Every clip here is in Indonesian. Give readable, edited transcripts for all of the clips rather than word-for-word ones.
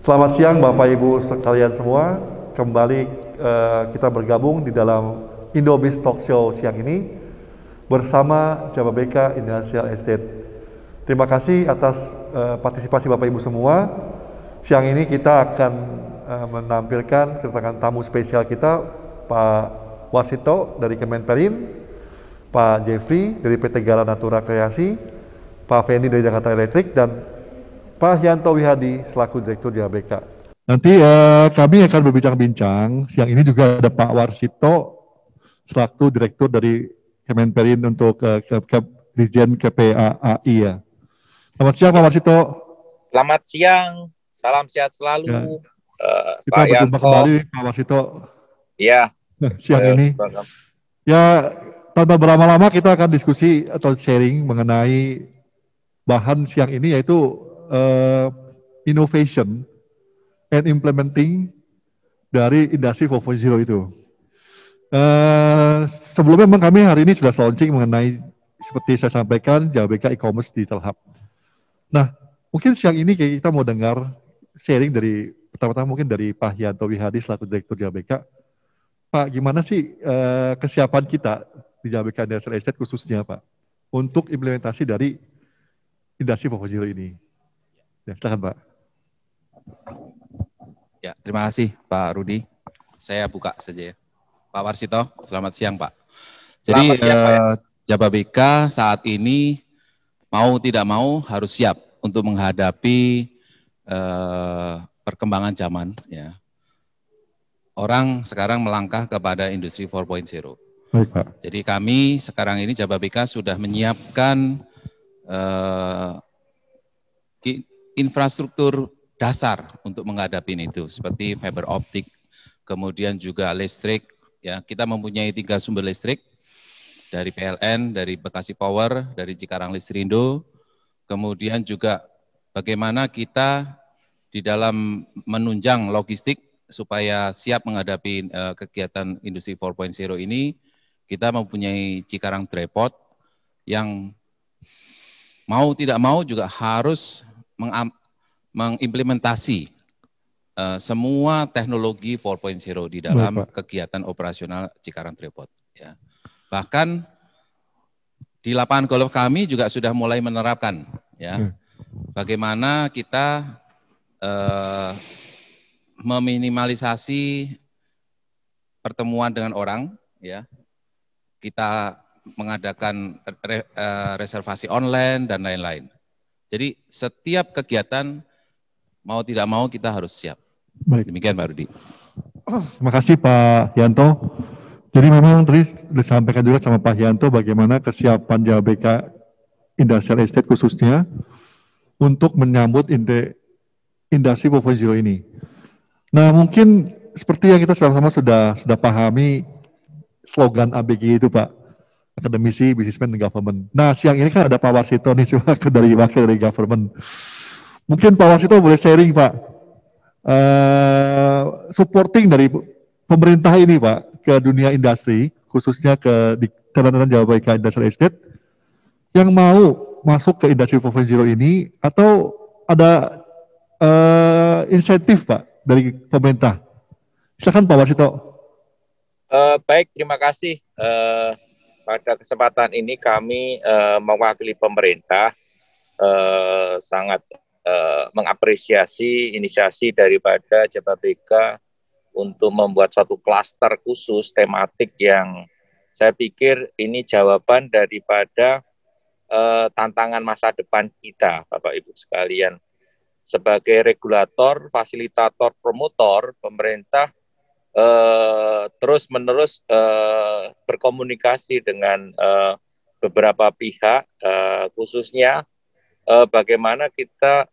Selamat siang Bapak Ibu sekalian semua. Kembali kita bergabung di dalam Indobis Talk Show siang ini bersama Jababeka Industrial Estate. Terima kasih atas partisipasi Bapak Ibu semua. Siang ini kita akan menampilkan kedatangan tamu spesial kita, Pak Warsito dari Kemenperin, Pak Jeffrey dari PT Gala Natura Kreasi, Pak Fendi dari Jakarta Elektrik, dan Pak Hyanto Wihadi selaku Direktur JABK. Nanti kami akan berbincang-bincang. Siang ini juga ada Pak Warsito selaku Direktur dari Kemenperin untuk Dirjen KPAI ya. Selamat siang Pak Warsito. Selamat siang, salam sehat selalu. Ya. Kita Pak berjumpa Yanto. kembali Pak Warsito. Ya. Siang ini. Ya, tanpa berlama-lama kita akan diskusi atau sharing mengenai bahan siang ini, yaitu innovation and implementing dari industri 4.0 itu. Sebelumnya memang kami hari ini sudah launching mengenai seperti saya sampaikan JABK e-commerce digital hub. Nah, mungkin siang ini kita mau dengar sharing dari pertama-tama mungkin dari Pak Hyanto Wihadi selaku Direktur JABK. Pak, gimana sih kesiapan kita di JABK Industrial Estate khususnya Pak untuk implementasi dari industri 4.0 ini? Ya, silakan Pak. Ya, terima kasih Pak Rudi. Saya buka saja ya. Pak Warsito, selamat siang Pak. Jadi siang, Pak, ya. JABK saat ini mau tidak mau harus siap untuk menghadapi perkembangan zaman. Ya. Orang sekarang melangkah kepada industri 4.0. Baik Pak. Jadi kami sekarang ini JABK sudah menyiapkan infrastruktur dasar untuk menghadapi itu, seperti fiber optik, kemudian juga listrik. Ya, kita mempunyai 3 sumber listrik dari PLN, dari Bekasi Power, dari Cikarang Listrindo. Kemudian juga bagaimana kita di dalam menunjang logistik supaya siap menghadapi kegiatan industri 4.0 ini. Kita mempunyai Cikarang Dryport yang mau tidak mau juga harus mengimplementasi semua teknologi 4.0 di dalam kegiatan operasional Cikarang Dryport. Ya. Bahkan di lapangan golf kami juga sudah mulai menerapkan, ya, bagaimana kita meminimalisasi pertemuan dengan orang, ya, kita mengadakan reservasi online dan lain-lain. Jadi setiap kegiatan mau tidak mau kita harus siap. Baik. Demikian Pak Rudi. Terima kasih Pak Hyanto. Jadi memang tadi disampaikan juga sama Pak Hyanto bagaimana kesiapan JABK Industrial Estate khususnya untuk menyambut industri 4.0 ini. Nah mungkin seperti yang kita sama-sama sudah pahami slogan ABG itu Pak, Akademisi, Businessman, dan Government. Nah siang ini kan ada Pak Warsito nih, wakil dari Government. Mungkin Pak Warsito boleh sharing Pak, supporting dari pemerintah ini Pak ke dunia industri, khususnya ke teman-teman JABK Industrial Estate yang mau masuk ke industri 4.0 ini, atau ada insentif Pak dari pemerintah. Silakan Pak Warsito. Baik, terima kasih. Pada kesempatan ini kami mewakili pemerintah sangat mengapresiasi inisiasi daripada JABK untuk membuat suatu klaster khusus tematik yang saya pikir ini jawaban daripada tantangan masa depan kita, Bapak Ibu sekalian. Sebagai regulator, fasilitator, promotor, pemerintah terus-menerus berkomunikasi dengan beberapa pihak, khususnya bagaimana kita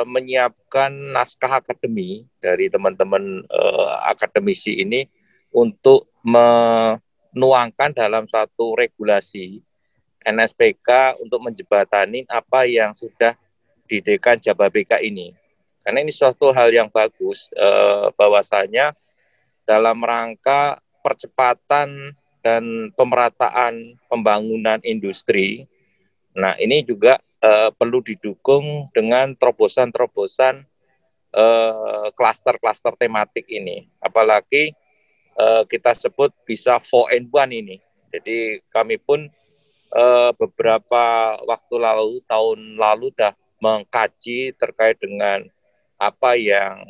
menyiapkan naskah akademi dari teman-teman akademisi ini untuk menuangkan dalam satu regulasi NSPK untuk menjembatani apa yang sudah didekan JABK ini. Karena ini suatu hal yang bagus, bahwasanya dalam rangka percepatan dan pemerataan pembangunan industri, nah ini juga perlu didukung dengan terobosan-terobosan klaster-klaster tematik ini. Apalagi kita sebut bisa 4-in-1 ini. Jadi kami pun beberapa waktu lalu, tahun lalu dah mengkaji terkait dengan apa yang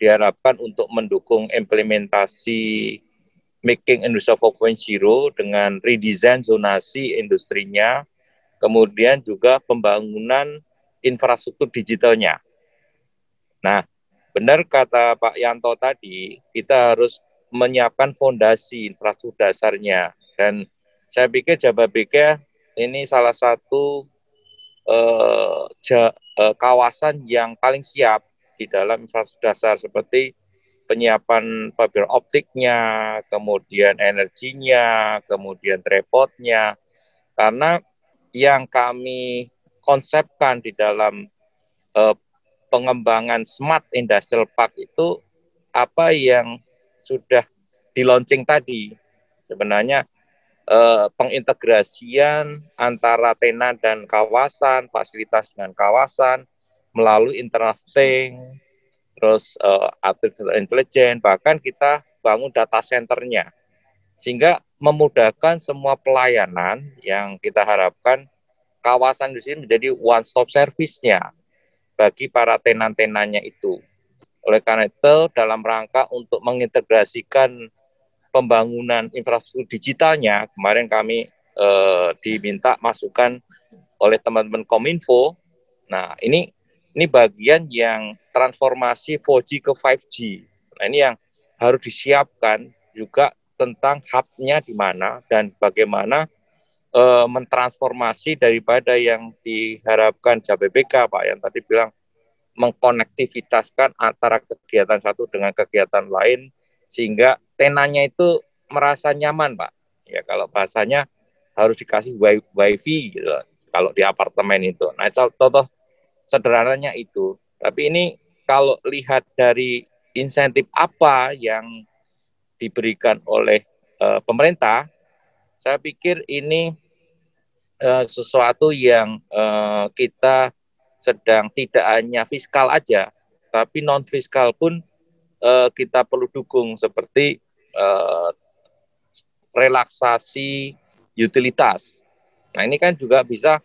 diharapkan untuk mendukung implementasi Making Indonesia 4.0 dengan redesign zonasi industrinya, kemudian juga pembangunan infrastruktur digitalnya. Nah, benar kata Pak Yanto tadi, kita harus menyiapkan fondasi infrastruktur dasarnya. Dan saya pikir Jababeka ini salah satu kawasan yang paling siap di dalam infrastruktur dasar seperti penyiapan fiber optiknya, kemudian energinya, kemudian tripodnya. Karena yang kami konsepkan di dalam pengembangan Smart Industrial Park itu apa yang sudah di-launching tadi. Sebenarnya pengintegrasian antara tenan dan kawasan, fasilitas dengan kawasan, melalui internet, terus artificial intelligence, bahkan kita bangun data centernya, sehingga memudahkan semua pelayanan yang kita harapkan kawasan di sini menjadi one-stop service-nya bagi para tenan-tenannya itu. Oleh karena itu, dalam rangka untuk mengintegrasikan pembangunan infrastruktur digitalnya, kemarin kami diminta masukan oleh teman-teman Kominfo. Nah, ini bagian yang transformasi 4G ke 5G. Nah, ini yang harus disiapkan juga tentang hub-nya di mana dan bagaimana mentransformasi daripada yang diharapkan Jababeka, Pak, yang tadi bilang mengkonektivitaskan antara kegiatan satu dengan kegiatan lain, sehingga tenannya itu merasa nyaman, Pak. Ya, kalau bahasanya harus dikasih wifi gitu, kalau di apartemen itu. Nah, contoh sederhananya itu. Tapi ini kalau lihat dari insentif apa yang diberikan oleh pemerintah, saya pikir ini sesuatu yang kita sedang tidak hanya fiskal aja, tapi non fiskal pun kita perlu dukung, seperti relaksasi utilitas. Nah, ini kan juga bisa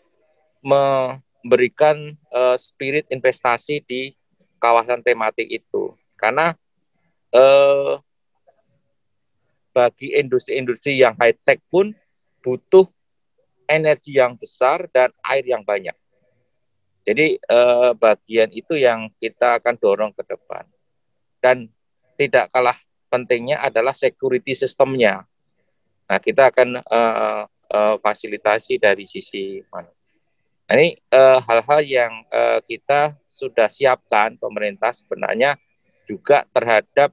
memberikan spirit investasi di kawasan tematik itu. Karena bagi industri-industri yang high-tech pun butuh energi yang besar dan air yang banyak. Jadi bagian itu yang kita akan dorong ke depan. Dan tidak kalah pentingnya adalah security sistemnya. Nah, kita akan fasilitasi dari sisi mana. Nah, ini hal-hal yang kita sudah siapkan, pemerintah sebenarnya juga terhadap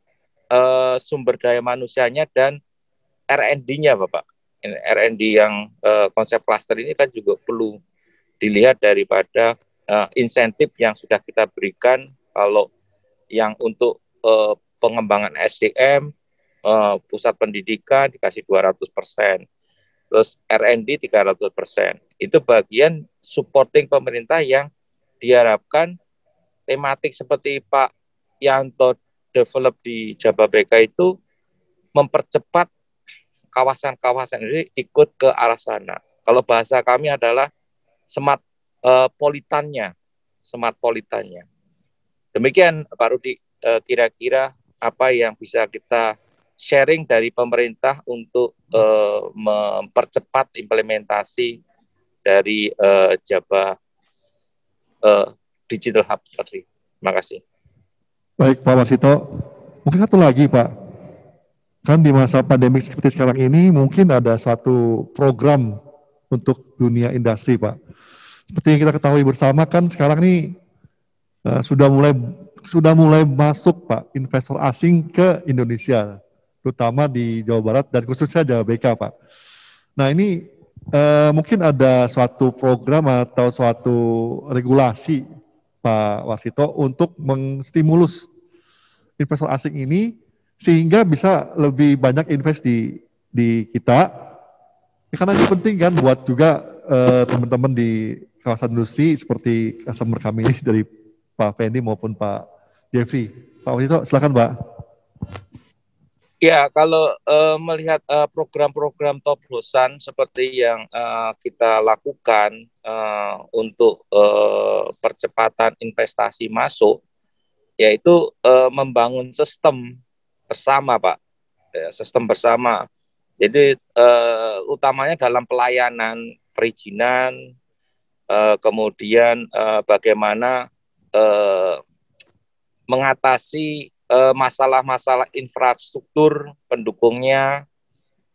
sumber daya manusianya dan R&D-nya, Bapak. R&D yang konsep cluster ini kan juga perlu dilihat daripada insentif yang sudah kita berikan. Kalau yang untuk pengembangan SDM, pusat pendidikan dikasih 200%, terus R&D 300%. Itu bagian supporting pemerintah yang diharapkan tematik seperti Pak Yanto develop di Jababeka itu mempercepat kawasan-kawasan ini ikut ke arah sana. Kalau bahasa kami adalah smart politannya. Demikian Pak Rudi, kira-kira apa yang bisa kita sharing dari pemerintah untuk mempercepat implementasi dari Jaba Digital Hub tadi. Terima kasih. Baik Pak Wasito, mungkin satu lagi Pak. Kan di masa pandemi seperti sekarang ini mungkin ada suatu program untuk dunia industri, Pak. Seperti yang kita ketahui bersama kan sekarang ini sudah mulai masuk, Pak, investor asing ke Indonesia, terutama di Jawa Barat dan khususnya Jababeka, Pak. Nah, ini mungkin ada suatu program atau suatu regulasi, Pak Wasito, untuk menstimulus investor asing ini sehingga bisa lebih banyak invest di kita. Ya, karena ini penting kan buat juga teman-teman di kawasan industri seperti customer kami ini dari Pak Fendi maupun Pak Jeffrey. Pak Wasito, silakan Pak. Ya, kalau melihat program-program terobosan seperti yang kita lakukan untuk percepatan investasi masuk, yaitu membangun sistem bersama, Pak. Ya, sistem bersama. Jadi utamanya dalam pelayanan perizinan, kemudian bagaimana mengatasi masalah-masalah infrastruktur pendukungnya,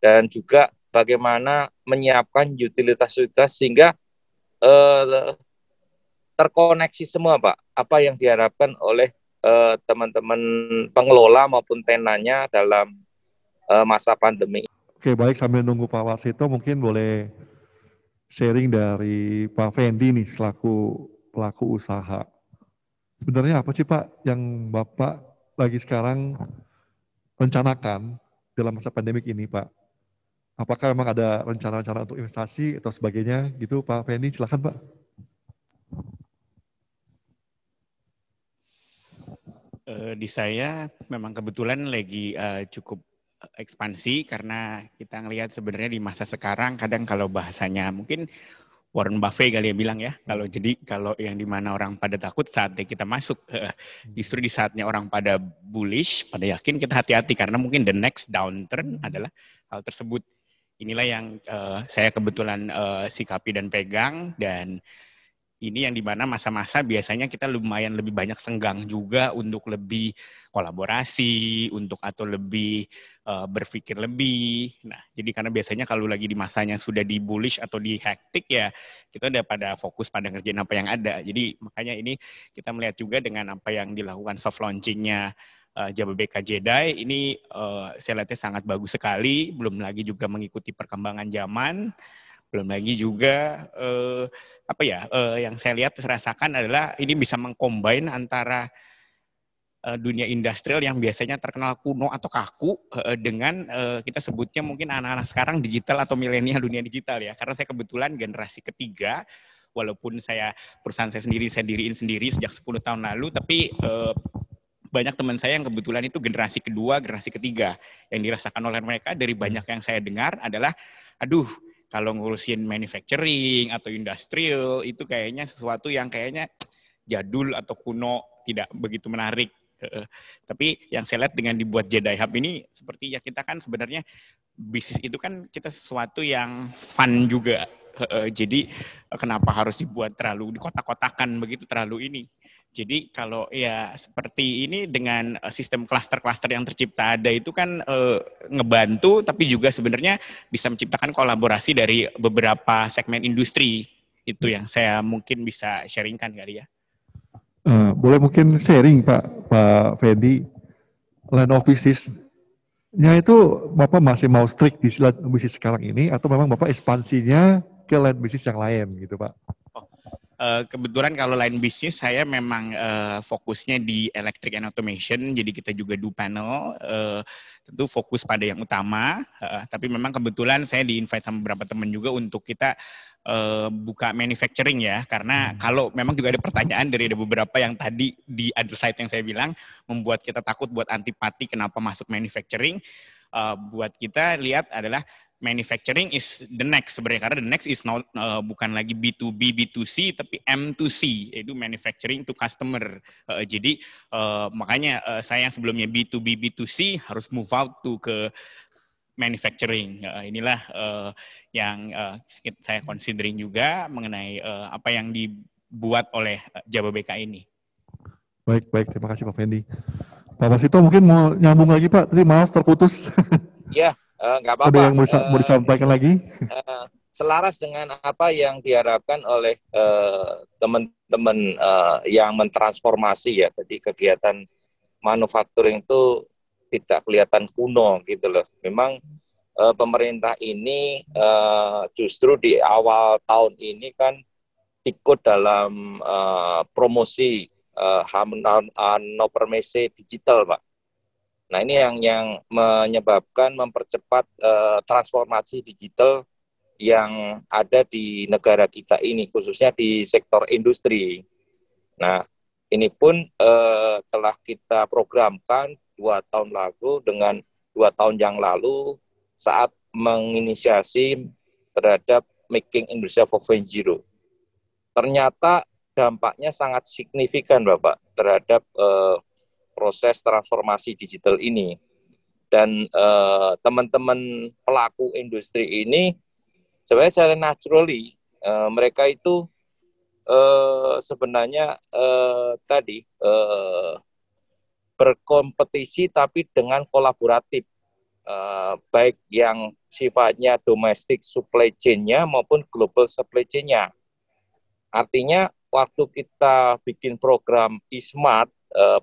dan juga bagaimana menyiapkan utilitas-utilitas sehingga terkoneksi semua, Pak. Apa yang diharapkan oleh teman-teman pengelola maupun tenannya dalam masa pandemi. Oke, baik, sambil nunggu Pak Wasito mungkin boleh sharing dari Pak Fendi nih selaku pelaku usaha. Sebenarnya apa sih Pak yang Bapak lagi sekarang rencanakan dalam masa pandemik ini Pak? Apakah memang ada rencana-rencana untuk investasi atau sebagainya gitu Pak Fendi, silakan Pak. Di saya memang kebetulan lagi cukup ekspansi karena kita ngelihat sebenarnya di masa sekarang kadang kalau bahasanya mungkin Warren Buffett kali ya bilang ya, kalau yang dimana orang pada takut saatnya kita masuk, justru di saatnya orang pada bullish, pada yakin kita hati-hati karena mungkin the next downturn adalah hal tersebut. Inilah yang saya kebetulan sikapi dan pegang, dan ini yang dimana masa-masa biasanya kita lumayan lebih banyak senggang juga untuk lebih kolaborasi, atau lebih berpikir lebih. Nah, jadi karena biasanya kalau lagi di masanya sudah di bullish atau di hektik ya, kita udah pada fokus pada ngerjain apa yang ada. Jadi makanya ini kita melihat juga dengan apa yang dilakukan soft launching-nya Jababeka Jedi, ini saya lihatnya sangat bagus sekali, belum lagi juga mengikuti perkembangan zaman. Belum lagi juga yang saya lihat rasakan adalah ini bisa mengcombine antara dunia industrial yang biasanya terkenal kuno atau kaku dengan kita sebutnya mungkin anak-anak sekarang digital atau milenial dunia digital ya. Karena saya kebetulan generasi ketiga, walaupun perusahaan saya diriin sendiri sejak 10 tahun lalu, tapi banyak teman saya yang kebetulan itu generasi kedua, generasi ketiga. Yang dirasakan oleh mereka dari banyak yang saya dengar adalah, aduh, kalau ngurusin manufacturing atau industrial itu kayaknya sesuatu yang kayaknya jadul atau kuno, tidak begitu menarik. Tapi yang saya lihat dengan dibuat Jedi Hub ini, seperti ya kita kan sebenarnya bisnis itu kan kita sesuatu yang fun juga. Jadi kenapa harus dibuat terlalu dikotak-kotakan begitu, terlalu ini. Jadi kalau ya seperti ini dengan sistem klaster-klaster yang tercipta ada itu kan ngebantu, tapi juga sebenarnya bisa menciptakan kolaborasi dari beberapa segmen industri. Itu yang saya mungkin bisa sharingkan kali ya. Boleh mungkin sharing Pak Fendi, line of business-nya itu Bapak masih mau strict di bisnis sekarang ini atau memang Bapak ekspansinya ke line bisnis yang lain gitu Pak? Kebetulan kalau line bisnis saya memang fokusnya di electric and automation, jadi kita juga do panel, tentu fokus pada yang utama, tapi memang kebetulan saya di-invite sama beberapa teman juga untuk kita buka manufacturing ya, karena kalau memang juga ada pertanyaan dari beberapa yang tadi di other side yang saya bilang, membuat kita takut buat antipati kenapa masuk manufacturing, buat kita lihat adalah manufacturing is the next sebenarnya, karena the next is not, bukan lagi B2B, B2C, tapi M2C, yaitu manufacturing to customer. Jadi makanya saya yang sebelumnya B2B, B2C harus move out ke manufacturing. Inilah yang saya considering juga mengenai apa yang dibuat oleh Jababeka ini. Baik, terima kasih Pak Fendi. Pak Wasito mungkin mau nyambung lagi Pak, tadi maaf terputus. Ya. Nggak apa-apa. Ada yang mau disampaikan lagi? Selaras dengan apa yang diharapkan oleh teman-teman yang mentransformasi ya, jadi kegiatan manufacturing itu tidak kelihatan kuno gitu loh. Memang pemerintah ini justru di awal tahun ini kan ikut dalam promosi Hannover Messe digital, Pak. Nah, ini yang menyebabkan mempercepat transformasi digital yang ada di negara kita ini, khususnya di sektor industri. Nah, ini pun telah kita programkan 2 tahun lalu dengan 2 tahun yang lalu saat menginisiasi terhadap Making Indonesia 4.0. Ternyata dampaknya sangat signifikan, Bapak, terhadap proses transformasi digital ini. Dan teman-teman pelaku industri ini sebenarnya secara naturally mereka itu sebenarnya tadi berkompetisi tapi dengan kolaboratif, baik yang sifatnya domestic supply chain-nya maupun global supply chain-nya. Artinya waktu kita bikin program e-smart,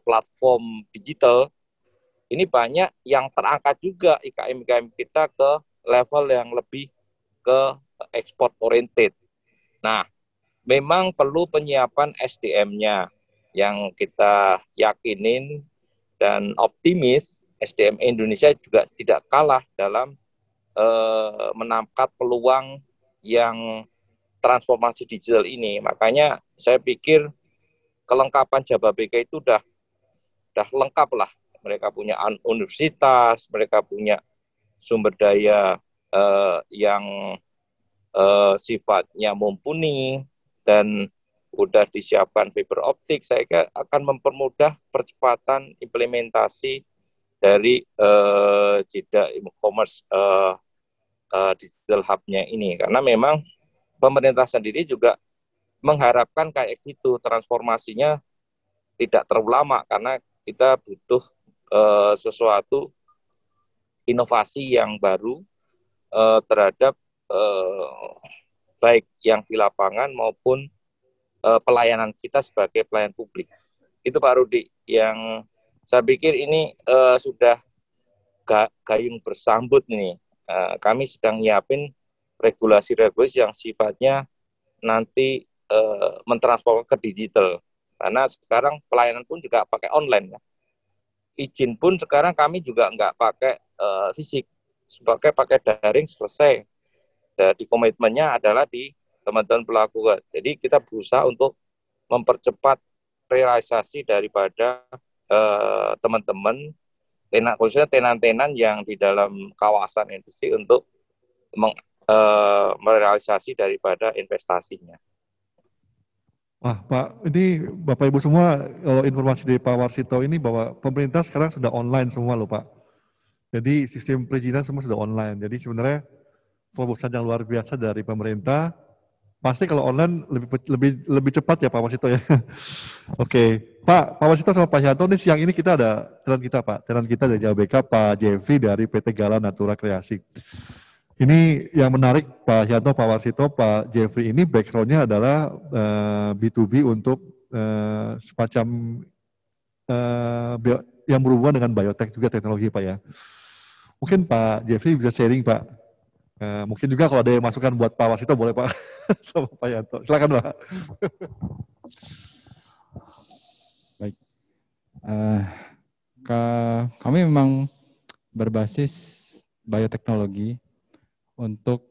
platform digital, ini banyak yang terangkat juga IKM-IKM kita ke level yang lebih ke export oriented. Nah, memang perlu penyiapan SDM-nya yang kita yakinin dan optimis SDM Indonesia juga tidak kalah dalam menangkap peluang yang transformasi digital ini. Makanya saya pikir kelengkapan Jababeka itu udah lengkap lah. Mereka punya universitas, mereka punya sumber daya yang sifatnya mumpuni, dan udah disiapkan fiber optik. Saya kira akan mempermudah percepatan implementasi dari Jeddah e-commerce digital hub-nya ini. Karena memang pemerintah sendiri juga mengharapkan kayak gitu, transformasinya tidak terlalu lama, karena kita butuh sesuatu inovasi yang baru terhadap baik yang di lapangan maupun pelayanan kita sebagai pelayan publik. Itu Pak Rudi, yang saya pikir ini sudah gayung bersambut nih. Kami sedang nyiapin regulasi-regulasi yang sifatnya nanti mentransformasi ke digital. Karena sekarang pelayanan pun juga pakai online. Ya. Izin pun sekarang kami juga nggak pakai fisik, pakai daring selesai. Jadi komitmennya adalah di teman-teman pelaku. Jadi kita berusaha untuk mempercepat realisasi daripada teman-teman khususnya tenan-tenan yang di dalam kawasan industri untuk merealisasi daripada investasinya. Wah, Pak, ini Bapak Ibu semua, kalau informasi dari Pak Warsito ini bahwa pemerintah sekarang sudah online semua loh Pak. Jadi sistem perizinan semua sudah online. Jadi sebenarnya terobosan yang luar biasa dari pemerintah. Pasti kalau online lebih cepat ya Pak Warsito ya. Oke, Pak Warsito sama Pak Yanto nih siang ini kita ada tenan kita Pak, tenan kita dari Jababeka Pak Jeffrey dari PT Gala Natura Kreasi. Ini yang menarik Pak Yanto, Pak Warsito, Pak Jeffrey ini background-nya adalah B2B untuk semacam yang berhubungan dengan biotek juga teknologi Pak ya. Mungkin Pak Jeffrey bisa sharing Pak. Mungkin juga kalau ada yang masukan buat Pak Warsito boleh Pak sama Pak Yanto. Silakan Pak. Baik. Kami memang berbasis bioteknologi untuk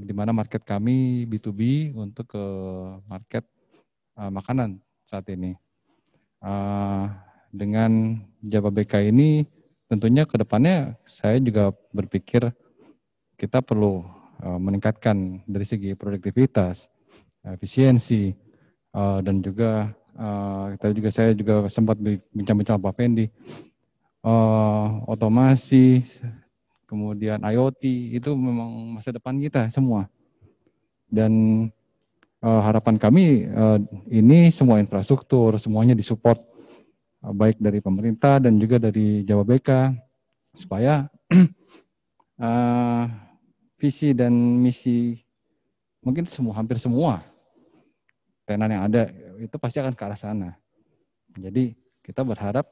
di mana market kami B2B untuk ke market makanan saat ini. Dengan Jababeka ini tentunya ke depannya saya juga berpikir kita perlu meningkatkan dari segi produktivitas, efisiensi, dan juga saya juga sempat bincang-bincang Pak Fendi, otomasi, kemudian IoT itu memang masa depan kita semua. Dan harapan kami ini semua infrastruktur semuanya disupport baik dari pemerintah dan juga dari Jababeka supaya visi dan misi mungkin hampir semua tenan yang ada itu pasti akan ke arah sana. Jadi kita berharap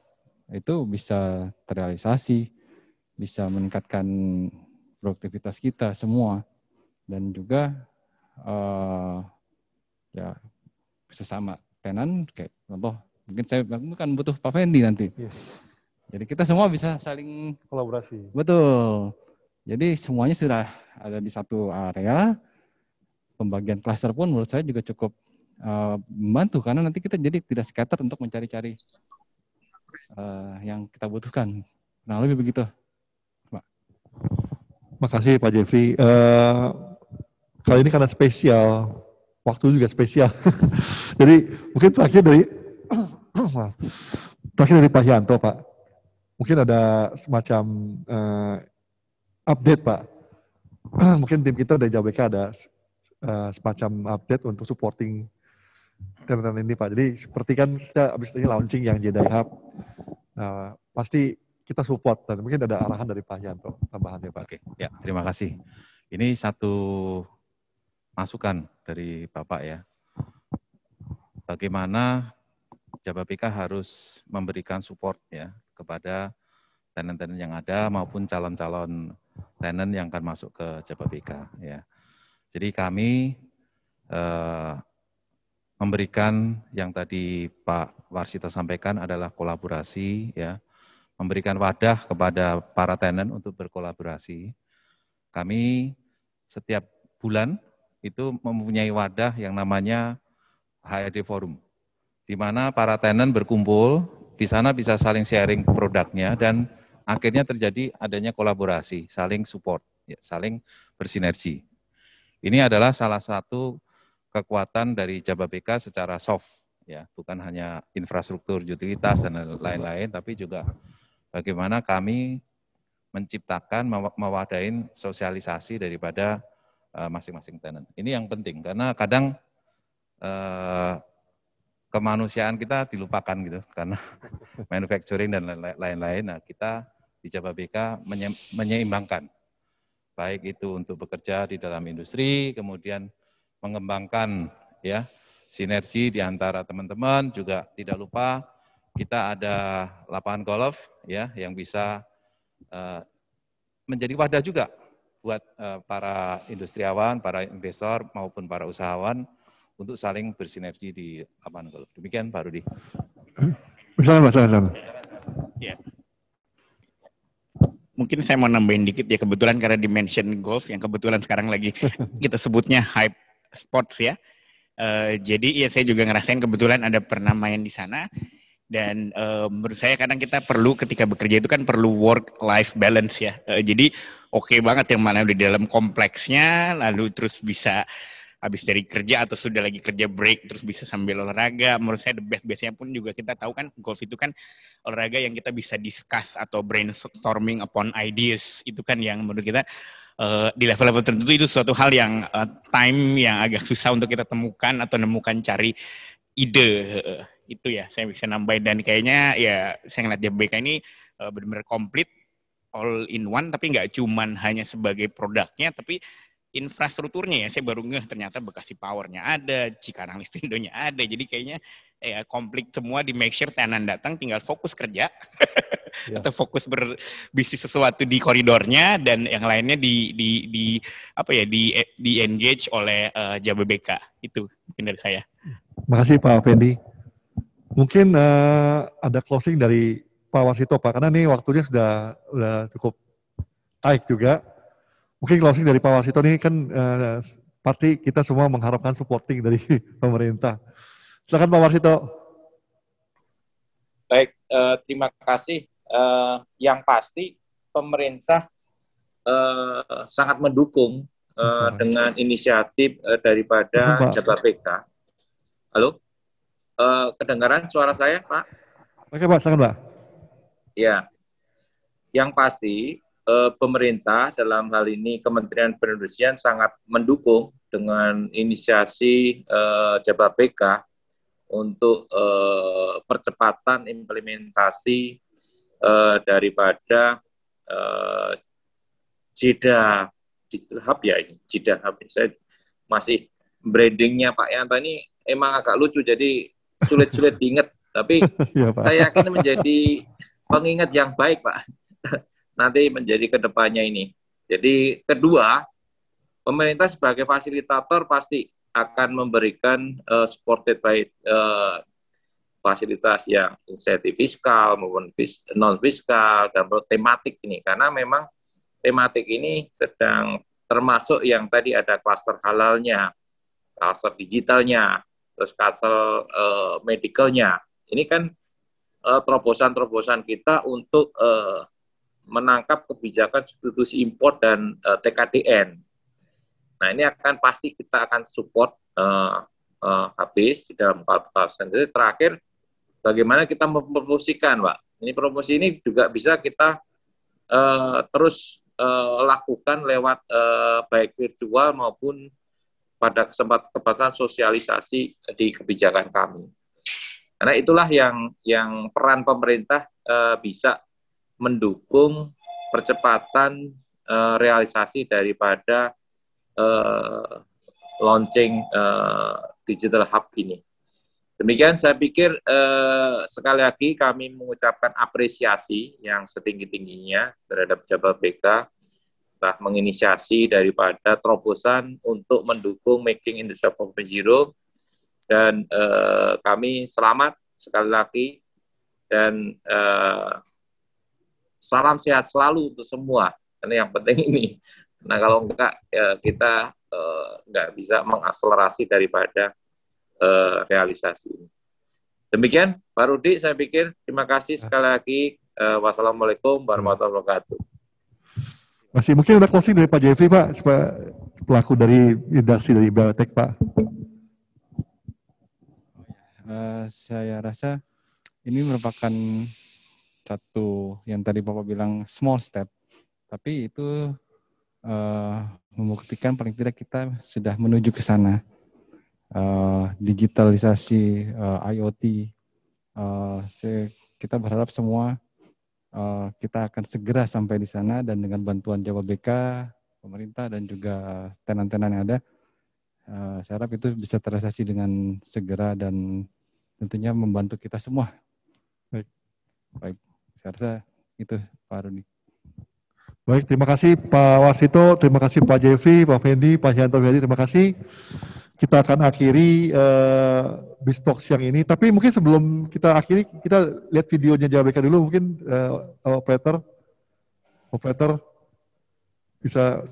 itu bisa terrealisasi, bisa meningkatkan produktivitas kita semua, dan juga ya sesama tenan kayak contoh mungkin saya kan butuh Pak Fendi nanti. Yes. Jadi kita semua bisa saling kolaborasi. Betul. Jadi semuanya sudah ada di satu area. Pembagian klaster pun menurut saya juga cukup membantu karena nanti kita jadi tidak scatter untuk mencari-cari yang kita butuhkan. Nah, lebih begitu, Pak. Makasih Pak Jeffrey. Kali ini karena spesial, waktu juga spesial. Jadi mungkin terakhir dari Pak Yanto, Pak. Mungkin ada semacam update, Pak. Mungkin tim kita dari JBK ada semacam update untuk supporting teman-teman ini, Pak. Jadi seperti kan kita habis ini launching yang JDI Hub, pasti kita support dan mungkin ada arahan dari Pak Yanto tambahannya, Pak. Oke, ya terima kasih. Ini satu masukan dari Bapak ya. Bagaimana JBK harus memberikan support ya kepada tenant-tenant yang ada maupun calon-calon tenant yang akan masuk ke JBK ya. Jadi kami memberikan yang tadi Pak Warsito sampaikan adalah kolaborasi ya, memberikan wadah kepada para tenant untuk berkolaborasi. Kami setiap bulan itu mempunyai wadah yang namanya HRD Forum, di mana para tenant berkumpul, di sana bisa saling sharing produknya dan akhirnya terjadi adanya kolaborasi, saling support, ya, saling bersinergi. Ini adalah salah satu kekuatan dari JBK secara soft, ya, bukan hanya infrastruktur, utilitas dan lain-lain, tapi juga bagaimana kami menciptakan, mewadahin sosialisasi daripada masing-masing tenant. Ini yang penting karena kadang kemanusiaan kita dilupakan gitu karena manufacturing dan lain-lain. Nah, kita di JBK menyeimbangkan, baik itu untuk bekerja di dalam industri, kemudian mengembangkan ya sinergi di antara teman-teman, juga tidak lupa kita ada lapangan golf ya yang bisa menjadi wadah juga buat para industriawan, para investor maupun para usahawan untuk saling bersinergi di lapangan golf. Demikian Pak Rudi. Bersama. Ya. Mungkin saya mau nambahin dikit ya, kebetulan karena dimension golf yang kebetulan sekarang lagi kita sebutnya hype sports ya. Jadi ya saya juga ngerasain kebetulan ada pernah main di sana dan menurut saya kadang kita perlu ketika bekerja itu kan perlu work life balance ya. Jadi oke banget yang mana di dalam kompleksnya lalu terus bisa habis dari kerja atau sudah lagi kerja break terus bisa sambil olahraga. Menurut saya the best biasanya pun juga kita tahu kan golf itu kan olahraga yang kita bisa discuss atau brainstorming upon ideas, itu kan yang menurut kita di level-level tertentu itu suatu hal yang time yang agak susah untuk kita temukan atau nemukan cari ide. Itu ya saya bisa nambahin dan kayaknya ya saya ngeliat JBK ini benar-benar komplit all in one, tapi nggak cuman hanya sebagai produknya tapi infrastrukturnya ya, saya baru ngeh ternyata Bekasi Powernya ada, Cikarang Listrindo-nya ada, jadi kayaknya ya komplit semua di make sure tenant datang tinggal fokus kerja ya. Atau fokus berbisnis sesuatu di koridornya dan yang lainnya di engage oleh JBK. Itu mungkin dari saya. Makasih Pak Fendi. Mungkin ada closing dari Pak Warsito Pak, karena ini waktunya sudah cukup tight juga. Mungkin closing dari Pak Warsito ini kan pasti kita semua mengharapkan supporting dari pemerintah. Silakan Pak Warsito. Baik, terima kasih. Yang pasti pemerintah sangat mendukung dengan inisiatif daripada JBK. Halo, kedengaran suara saya, Pak? Oke Pak, silakan Pak. Ya, yang pasti pemerintah dalam hal ini Kementerian Perindustrian sangat mendukung dengan inisiasi JBK untuk percepatan implementasi daripada JIDA Digital Hub ya, ini JIDA Hub. Saya masih brandingnya Pak Yanto ini emang agak lucu, jadi sulit-sulit diingat, tapi ya, saya yakin menjadi pengingat yang baik Pak. Nanti menjadi kedepannya ini. Jadi kedua, pemerintah sebagai fasilitator pasti akan memberikan supported by fasilitas yang insentif fiskal maupun non fiskal dan tematik ini, karena memang tematik ini sedang termasuk yang tadi ada klaster halalnya, klaster digitalnya, terus kasel medicalnya. Ini kan terobosan-terobosan kita untuk menangkap kebijakan substitusi impor dan TKDN. Nah, ini akan pasti kita akan support habis di dalam kawasan. Jadi terakhir, bagaimana kita mempromosikan, Pak. Ini promosi ini juga bisa kita terus lakukan lewat baik virtual maupun pada kesempatan sosialisasi di kebijakan kami. Karena itulah yang peran pemerintah bisa mendukung percepatan realisasi daripada launching digital hub ini. Demikian saya pikir sekali lagi kami mengucapkan apresiasi yang setinggi-tingginya terhadap Jababeka telah menginisiasi daripada terobosan untuk mendukung Making Indonesia 4.0 dan kami selamat sekali lagi dan salam sehat selalu untuk semua karena yang penting ini. Nah kalau enggak kita enggak bisa mengakselerasi daripada realisasi ini. Demikian Pak Rudi, saya pikir terima kasih sekali lagi. Wassalamualaikum warahmatullahi wabarakatuh. Masih mungkin udah closing dari Pak Jeffrey, Pak, pelaku dari industri dari biotech, Pak. Saya rasa ini merupakan satu yang tadi Bapak bilang small step, tapi itu membuktikan paling tidak kita sudah menuju ke sana. Digitalisasi, IoT, kita berharap semua kita akan segera sampai di sana dan dengan bantuan Jababeka, pemerintah dan juga tenan-tenan yang ada, saya harap itu bisa terrealisasi dengan segera dan tentunya membantu kita semua. Baik, saya rasa itu Pak Rudi. Baik, terima kasih Pak Warsito, terima kasih Pak Jeffrey, Pak Fendi, Pak Hyanto Wiyadi, terima kasih. Kita akan akhiri BizTalk siang ini, tapi mungkin sebelum kita akhiri, kita lihat videonya Jababeka dulu, mungkin operator bisa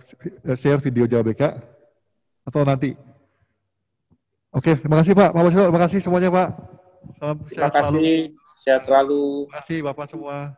share video Jababeka, atau nanti. Oke, terima kasih Pak Warsito, terima kasih semuanya Pak. Salam Terima kasih, sehat selalu. Terima kasih Bapak semua.